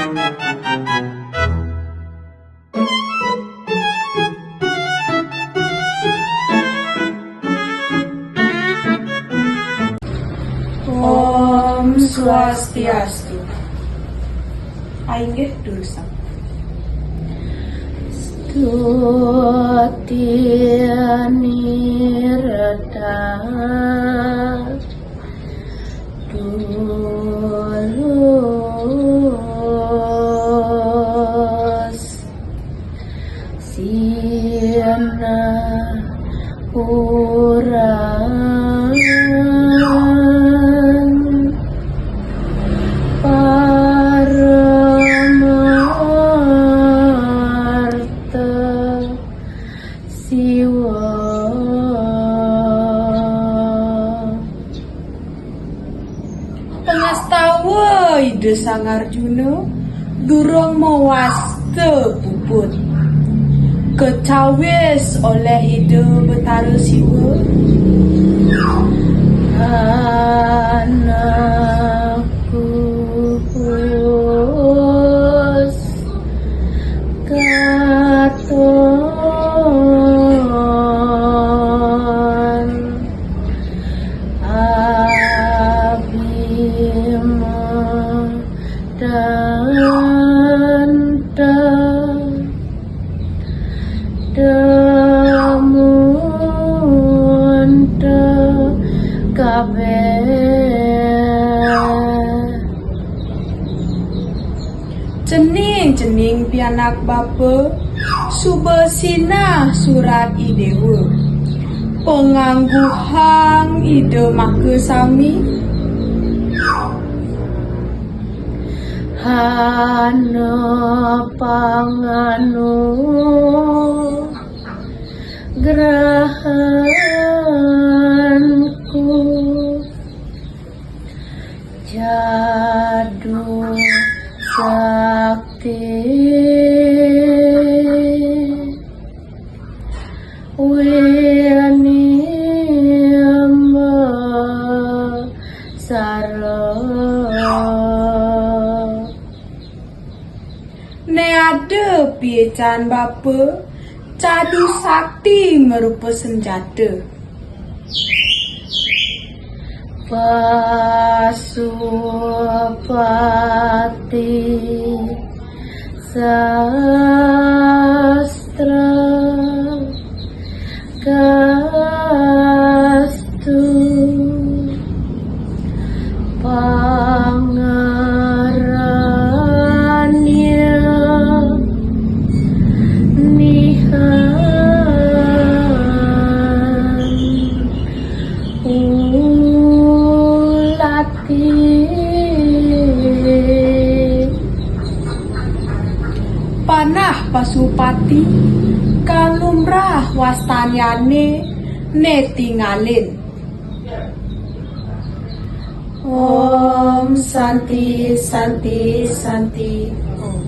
Om Swastiastu. Ainggih dosa. Stutianiretas Dulus Siena Puran Paramarta Siwa Pengastawa Ida Sang Arjuna durung mawaste puput. Kecawis oleh Ida Betara Siwa anakku pus katon abima danta demunta Cening pianak bapa subesina surat idewa pengangguhang ide maka sami hana panganu grahanku jadu sakti weni sara ne ada piecan bapa cadu sakti merupa senjata Pasupati sastra kastu pangaranya nihan panah Pasupati kalumrah wastanyane netingalin. Om Santi Santi Santi Om.